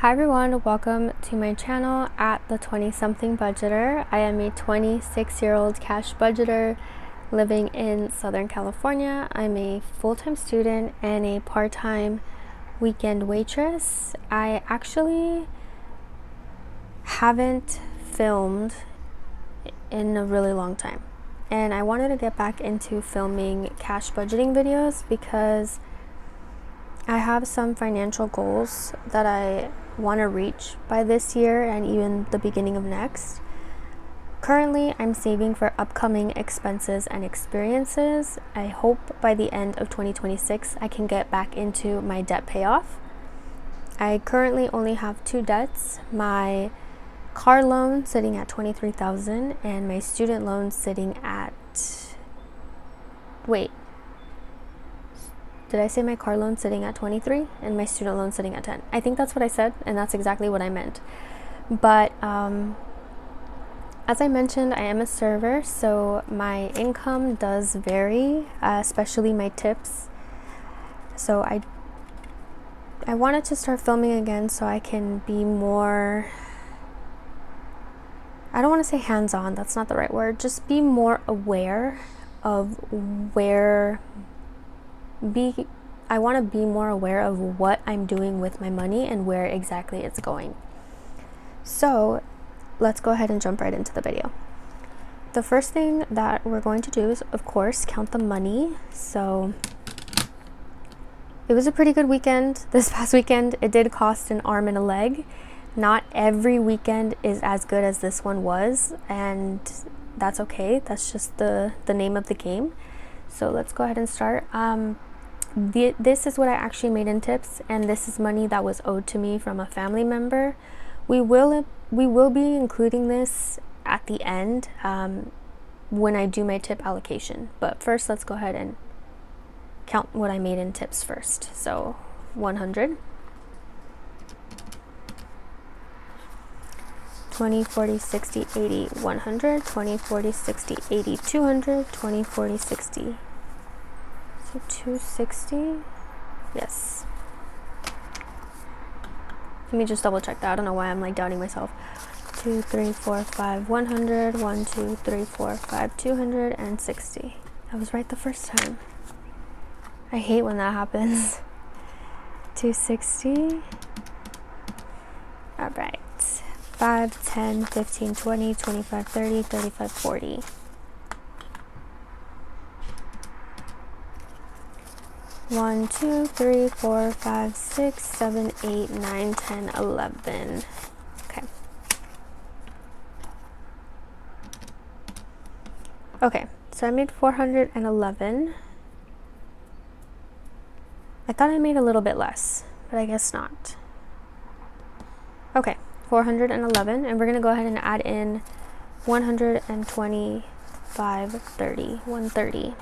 Hi everyone, welcome to my channel at the 20-something budgeter. I am a 26-year-old cash budgeter living in Southern California. I'm a full-time student and a part-time weekend waitress. I actually haven't filmed in a really long time, and I wanted to get back into filming cash budgeting videos because I have some financial goals that I want to reach by this year and even the beginning of next. Currently, I'm saving for upcoming expenses and experiences. I hope by the end of 2026 I can get back into my debt payoff. I currently only have two debts: my car loan sitting at $23,000 and my student loan sitting at Did I say my car loan sitting at 23 and my student loan sitting at 10? I think that's what I said, and that's exactly what I meant. But as I mentioned, I am a server, so my income does vary, especially my tips. So I wanted to start filming again so I can be more, I don't want to say hands-on, that's not the right word, just be more aware of I want to be more aware of what I'm doing with my money and where exactly it's going. So let's go ahead and jump right into the video. The first thing that we're going to do is, of course, count the money. So it was a pretty good weekend. This past weekend, it did cost an arm and a leg. Not every weekend is as good as this one was, and that's okay. That's just the name of the game. So let's go ahead and start. This is what I actually made in tips, and this is money that was owed to me from a family member. We will be including this at the end when I do my tip allocation. But first, let's go ahead and count what I made in tips first. So 100, 20, 40, 60, 80, 100, 20, 40, 60, 80, 200, 20, 40, 60. So 260, yes. Let me just double check that. I don't know why I'm like doubting myself. 2, 3, 4, 5, 100, 1, 2, 3, 4, 5, 260. I was right the first time. I hate when that happens. 260. All right. 5, 10, 15, 20, 25, 30, 35, 40. 1, 2, 3, 4, 5, 6, 7, 8, 9, 10, 11. Okay, so I made 411. I thought I made a little bit less, but I guess not. Okay, 411, and we're gonna go ahead and add in 125, 30, 130.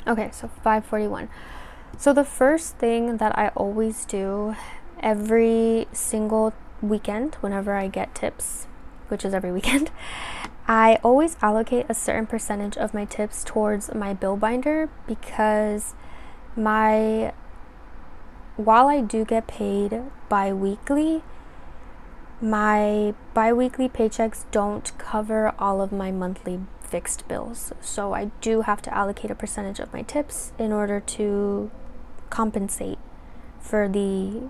Okay, so 541. So the first thing that I always do every single weekend whenever I get tips, which is every weekend, I always allocate a certain percentage of my tips towards my bill binder, because while I do get paid bi-weekly, my bi-weekly paychecks don't cover all of my monthly fixed bills. So I do have to allocate a percentage of my tips in order to compensate for the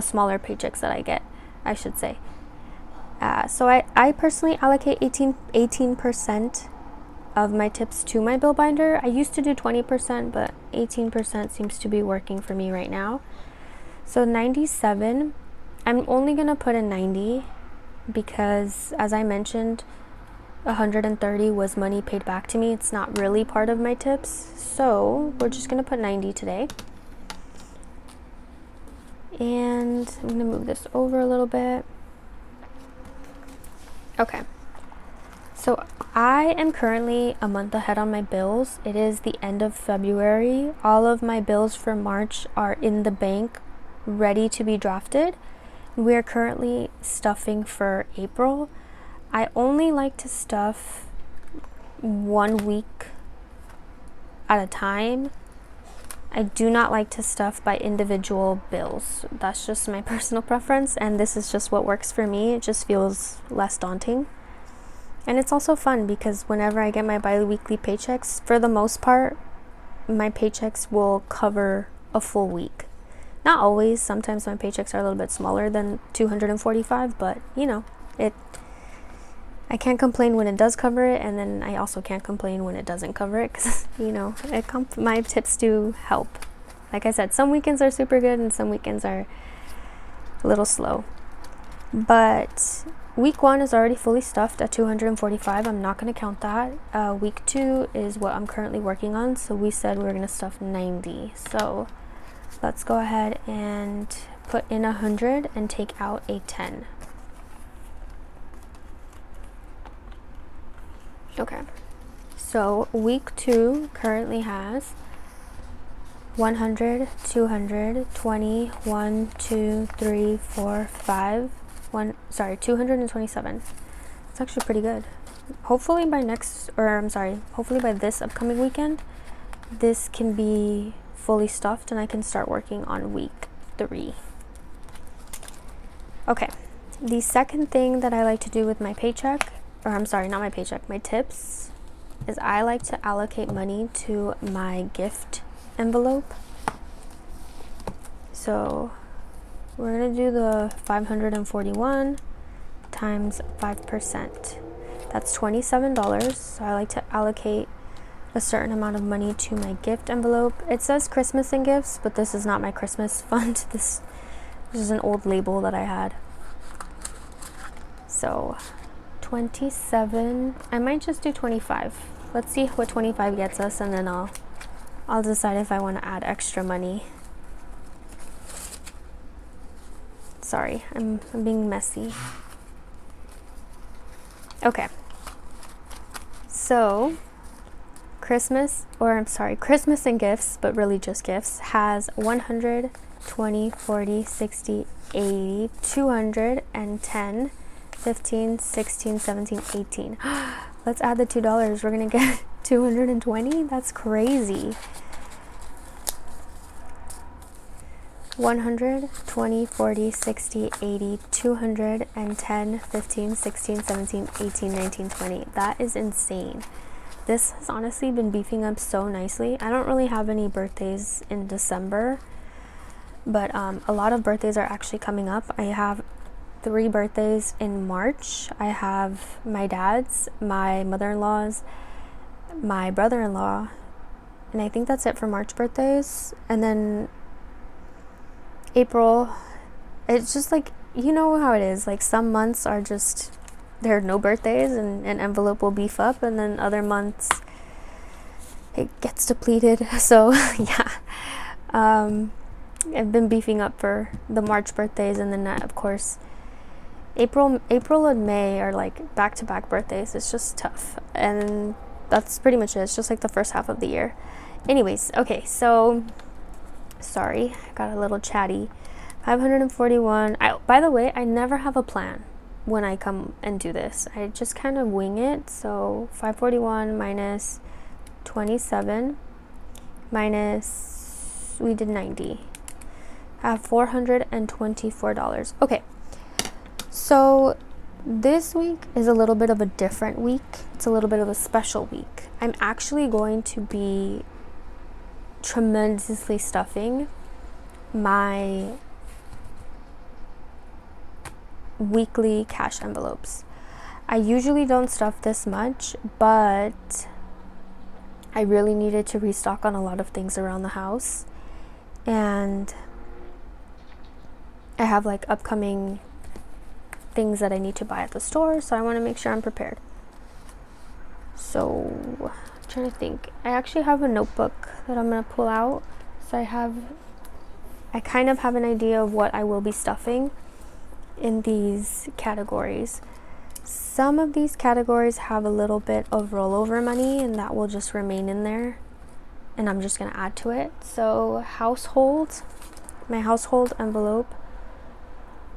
smaller paychecks that I get, I should say. So I personally allocate 18% of my tips to my bill binder. I used to do 20%, but 18% seems to be working for me right now. So 97, I'm only gonna put in 90 because, as I mentioned, 130 was money paid back to me. It's not really part of my tips, so we're just gonna put 90 today. And I'm gonna move this over a little bit. Okay, so I am currently a month ahead on my bills. It is the end of February. All of my bills for March are in the bank, ready to be drafted. We are currently stuffing for April. I only like to stuff 1 week at a time. I do not like to stuff by individual bills. That's just my personal preference, and this is just what works for me. It just feels less daunting. And it's also fun because whenever I get my bi-weekly paychecks, for the most part, my paychecks will cover a full week. Not always. Sometimes my paychecks are a little bit smaller than 245, but you know, I can't complain when it does cover it, and then I also can't complain when it doesn't cover it, because you know, my tips do help. Like I said, some weekends are super good and some weekends are a little slow. But week 1 is already fully stuffed at 245. I'm not going to count that. Week 2 is what I'm currently working on, so we said we were going to stuff 90. So let's go ahead and put in 100 and take out a 10. Okay, so week 2 currently has 100, 200, 20, 1, 2, 3, 4, 5, 227. It's actually pretty good. Hopefully by hopefully by this upcoming weekend, this can be fully stuffed and I can start working on week 3. Okay, the second thing that I like to do with my paycheck, not my paycheck, my tips, is I like to allocate money to my gift envelope. So we're gonna do the 541 times 5%. That's $27. So I like to allocate a certain amount of money to my gift envelope. It says Christmas and gifts, but this is not my Christmas fund. This is an old label that I had. So 27, I might just do 25. Let's see what 25 gets us, and then I'll decide if I want to add extra money. Sorry, I'm being messy. Okay. So Christmas and gifts, but really just gifts, has 100, 20, 40, 60, 80, 210, 15, 16, 17, 18. Let's add the $2. We're gonna get 220. That's crazy. 100, 20, 40, 60, 80, 210, 15, 16, 17, 18, 19, 20. That is insane. This has honestly been beefing up so nicely. I don't really have any birthdays in December, but a lot of birthdays are actually coming up. I have 3 birthdays in March. I have my dad's, my mother-in-law's, my brother-in-law, and I think that's it for March birthdays. And then April, it's just like, you know how it is, like some months are just, there are no birthdays and an envelope will beef up, and then other months it gets depleted. So yeah, I've been beefing up for the March birthdays, and then of course April and May are like back-to-back birthdays. It's just tough, and that's pretty much it. It's just like the first half of the year. Anyways, okay, so sorry, I got a little chatty. 541. By the way, I never have a plan when I come and do this. I just kind of wing it. So 541 minus 27 minus, we did 90. I have $424. Okay, so this week is a little bit of a different week. It's a little bit of a special week. I'm actually going to be tremendously stuffing my weekly cash envelopes. I usually don't stuff this much, but I really needed to restock on a lot of things around the house, and I have like upcoming things that I need to buy at the store, so I want to make sure I'm prepared. So I'm trying to think. I actually have a notebook that I'm going to pull out, so I kind of have an idea of what I will be stuffing in these categories. Some of these categories have a little bit of rollover money, and that will just remain in there, and I'm just going to add to it. So my household envelope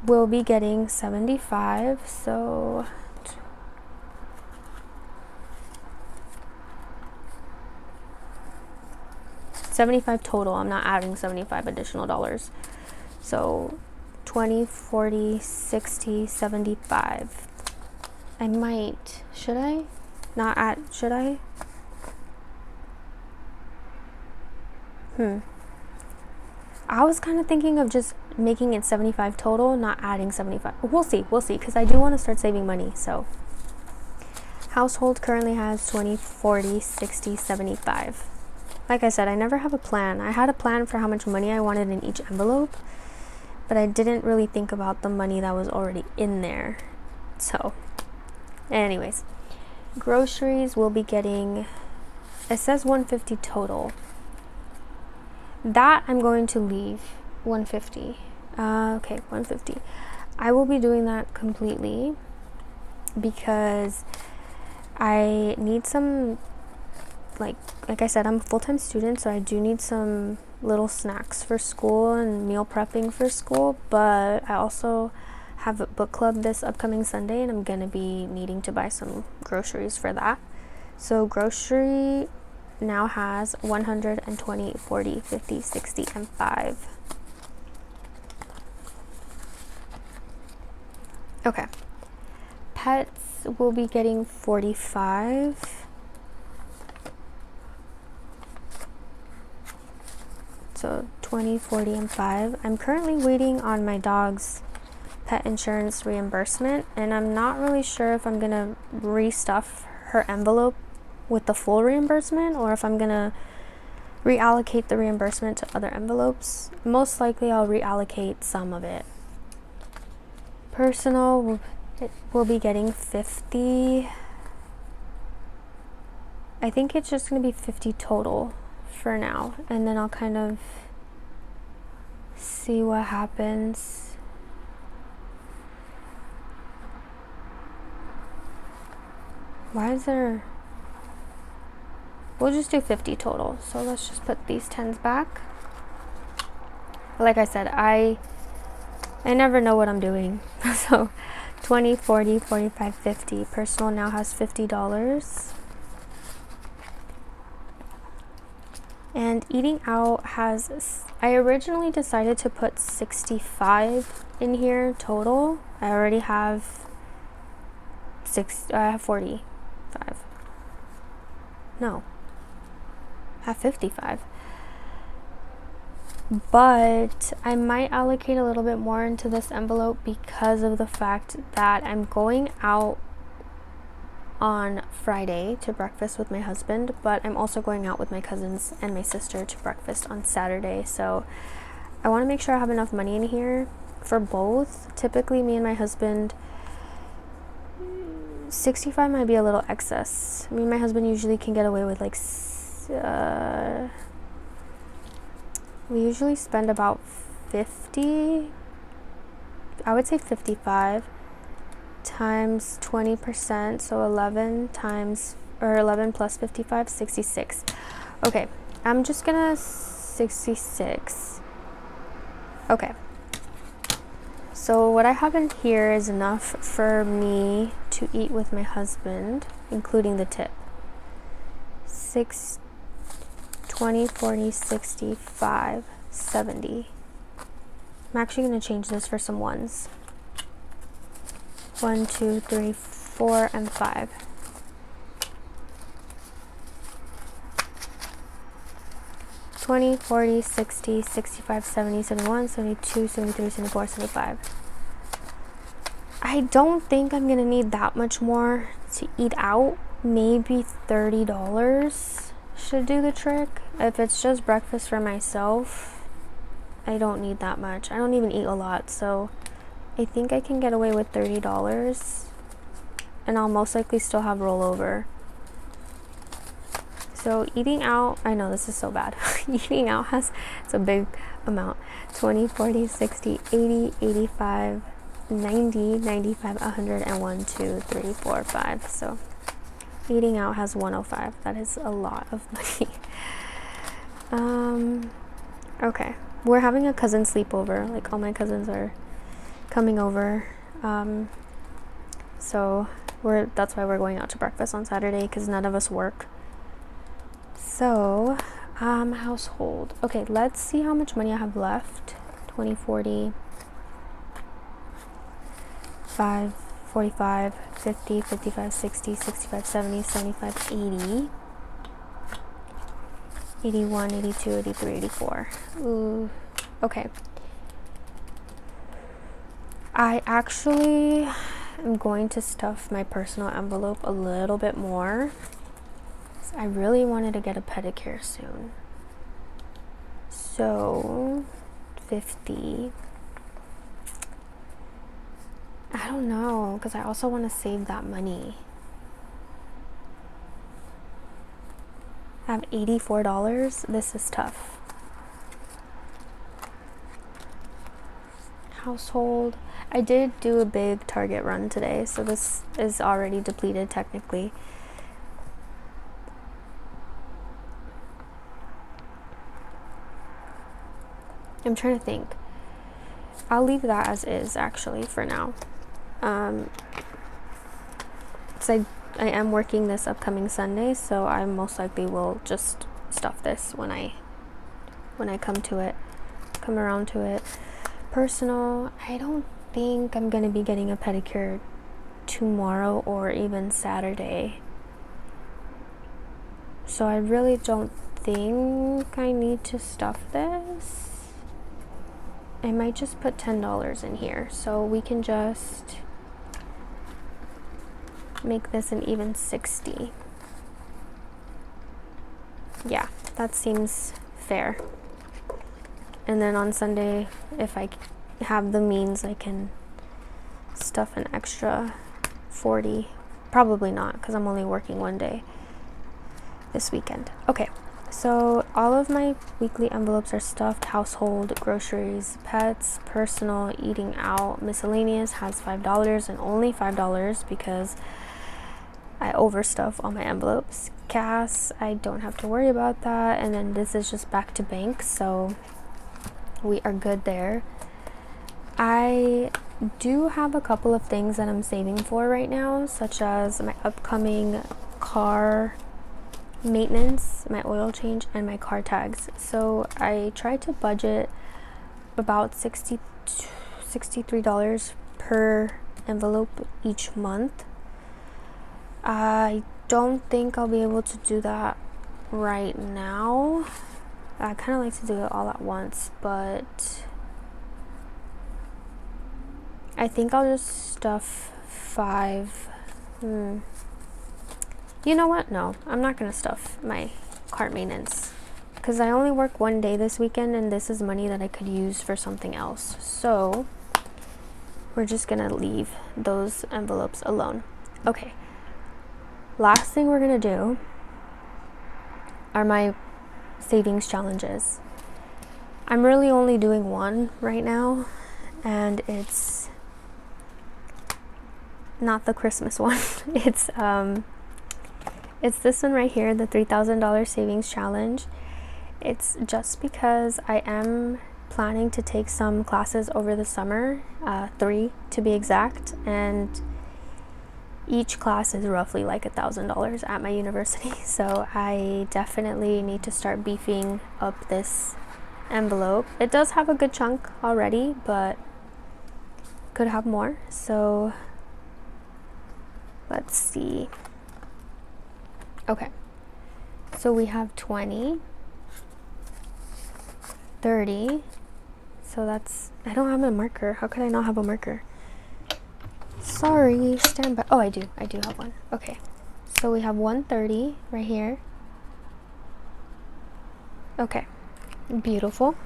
will be getting 75. So 75 total. I'm not adding 75 additional dollars. So 20, 40, 60, 75. I might, should I? Not add, should I? I was kind of thinking of just making it 75 total, not adding 75. We'll see, because I do want to start saving money. So household currently has 20, 40, 60, 75. Like I said, I never have a plan. I had a plan for how much money I wanted in each envelope, but I didn't really think about the money that was already in there. So anyways, groceries will be getting, it says 150 total. That I'm going to leave 150. Okay, 150. I will be doing that completely because I need some, like I said, I'm a full-time student, so I do need some little snacks for school and meal prepping for school, but I also have a book club this upcoming Sunday, and I'm gonna be needing to buy some groceries for that. So grocery now has 120, 40, 50, 60, and 5. Okay. Pets will be getting 45. So 20, 40, and 5. I'm currently waiting on my dog's pet insurance reimbursement, and I'm not really sure if I'm gonna restuff her envelope with the full reimbursement or if I'm gonna reallocate the reimbursement to other envelopes. Most likely I'll reallocate some of it. Personal will be getting 50. I think it's just gonna be 50 total for now, and then I'll kind of see what happens. Why is there, we'll just do 50 total. So let's just put these 10s back. Like I said, I never know what I'm doing. So 20, 40, 45, 50. Personal now has $50. And eating out has, I originally decided to put 65 in here total. I already have 45. No, I have 55. But I might allocate a little bit more into this envelope because of the fact that I'm going out on Friday to breakfast with my husband, but I'm also going out with my cousins and my sister to breakfast on Saturday. So I want to make sure I have enough money in here for both. Typically, me and my husband, 65 might be a little excess. Me and my husband usually can get away with like, we usually spend about 50, I would say 55 times 20%, so 11 times, or 11 plus 55, 66. Okay, I'm just gonna 66. Okay, so what I have in here is enough for me to eat with my husband, including the tip. 20, 40, 65, 70. I'm actually going to change this for some ones. 1, 2, 3, 4, and 5. $20, $40, $60, $65, $70, $71, $72, $73, $74, $75. I don't think I'm gonna need that much more to eat out. Maybe $30 should do the trick. If it's just breakfast for myself, I don't need that much. I don't even eat a lot, so I think I can get away with $30, and I'll most likely still have rollover. So eating out, I know this is so bad. Eating out it's a big amount. 20, 40, 60, 80, 85, 90, 95, 100, and 1, 2, 3, 4, 5. So eating out has 105. That is a lot of money. Okay. We're having a cousin sleepover. Like, all my cousins are coming over. So that's why we're going out to breakfast on Saturday, because none of us work. So Household. Okay, let's see how much money I have left. 20, 40, 5, 45, 50, 55, 60, 65, 70, 75, 80, 81, 82, 83, 84. Ooh, okay. I actually am going to stuff my personal envelope a little bit more. I really wanted to get a pedicure soon. So, 50. I don't know, because I also want to save that money. I have $84. This is tough. Household. I did do a big Target run today, so this is already depleted technically. I'm trying to think. I'll leave that as is actually for now. Because I am working this upcoming Sunday, so I most likely will just stuff this when I come around to it. Personal, I don't think I'm gonna be getting a pedicure tomorrow or even Saturday. So I really don't think I need to stuff this. I might just put $10 in here, so we can just make this an even 60. Yeah, that seems fair. And then on Sunday, if I have the means, I can stuff an extra 40. Probably not, because I'm only working one day this weekend. Okay, so all of my weekly envelopes are stuffed. Household, groceries, pets, personal, eating out, miscellaneous has $5 and only $5 because I overstuff all my envelopes. Gas, I don't have to worry about that. And then this is just back to bank, so we are good there. I do have a couple of things that I'm saving for right now, such as my upcoming car maintenance, my oil change, and my car tags. So I try to budget about $63 per envelope each month. I don't think I'll be able to do that right now. I kind of like to do it all at once, but I think I'll just stuff 5. You know what? No, I'm not going to stuff my car maintenance because I only work one day this weekend and this is money that I could use for something else. So we're just going to leave those envelopes alone. Okay. Last thing we're going to do are my savings challenges. I'm really only doing one right now, and it's not the Christmas one. It's this one right here, the $3,000 savings challenge. It's just because I am planning to take some classes over the summer, 3 to be exact, and each class is roughly like $1,000 at my university, so I definitely need to start beefing up this envelope. It does have a good chunk already, but could have more. So let's see. Okay, so we have 20, 30. So that's, I don't have a marker. How could I not have a marker? Sorry, stand by. Oh, I do have one. Okay, so we have 130 right here. Okay, beautiful.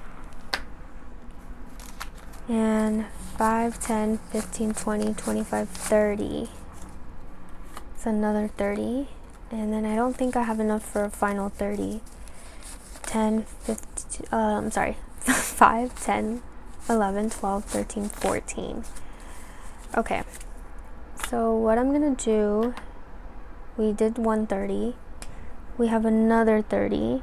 And 5, 10, 15, 20, 25, 30. It's another 30. And then I don't think I have enough for a final 30. 10, 15, 5, 10, 11, 12, 13, 14. Okay. So what I'm gonna do, we did 130, we have another 30,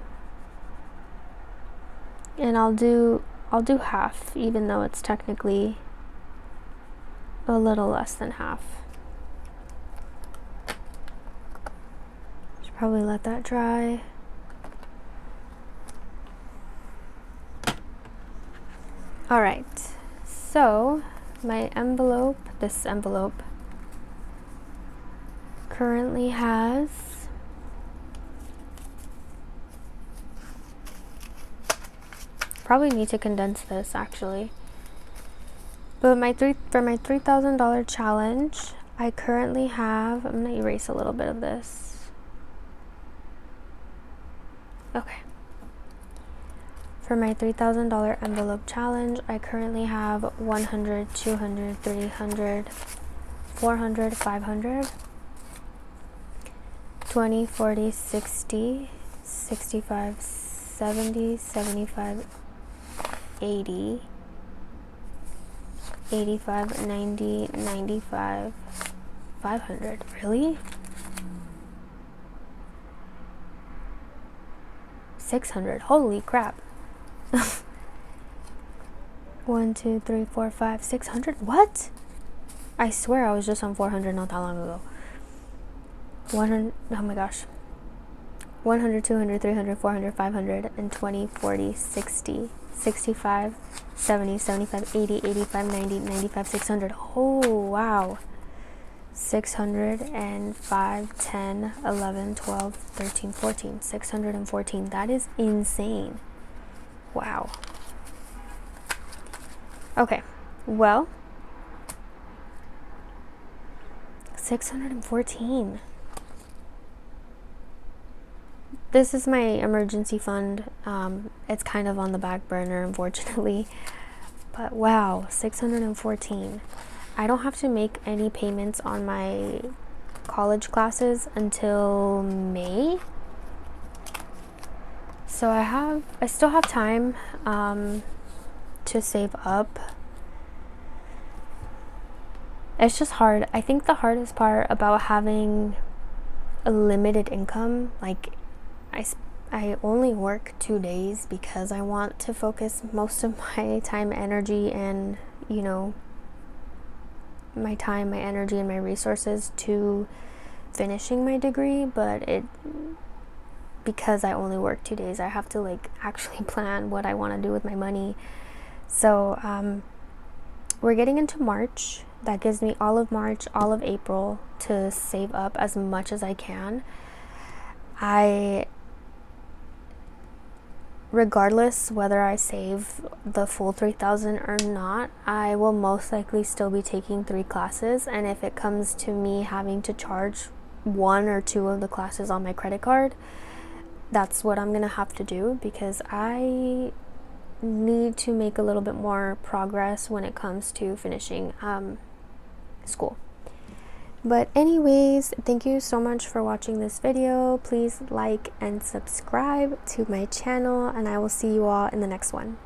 and I'll do half, even though it's technically a little less than half. Should probably let that dry. All right, so my envelope, this envelope currently has probably need to condense this actually. But for my $3,000 challenge, I currently have, I'm gonna erase a little bit of this. Okay. For my $3,000 envelope challenge, I currently have 100, 200, 300, 400, 500, 20, 40, 60, 65, 70, 75, 80, 85, 90, 95, 500. Really? 600. Holy crap. 1, 2, 3, 4, 5, 600. What? I swear I was just on 400 not that long ago. 100. Oh my gosh. 100, 200, 300, 400, 500, and 20, 40, 60, 65, 70, 75, 80, 85, 90, 95, 600. Oh, wow. 605, 10, 11, 12, 13, 14. 614. That is insane. Wow. Okay. Well, 614. This is my emergency fund. It's kind of on the back burner, unfortunately. But wow, 614. I don't have to make any payments on my college classes until May. So I still have time to save up. It's just hard. I think the hardest part about having a limited income, like I only work 2 days because I want to focus most of my time, energy, and my time, my energy, and my resources to finishing my degree. But because I only work 2 days, I have to actually plan what I want to do with my money. So we're getting into March. That gives me all of March, all of April to save up as much as I can. Regardless whether I save the full 3,000 or not, I will most likely still be taking 3 classes. And if it comes to me having to charge 1 or 2 of the classes on my credit card, that's what I'm gonna have to do, because I need to make a little bit more progress when it comes to finishing school. But anyways, thank you so much for watching this video. Please like and subscribe to my channel, and I will see you all in the next one.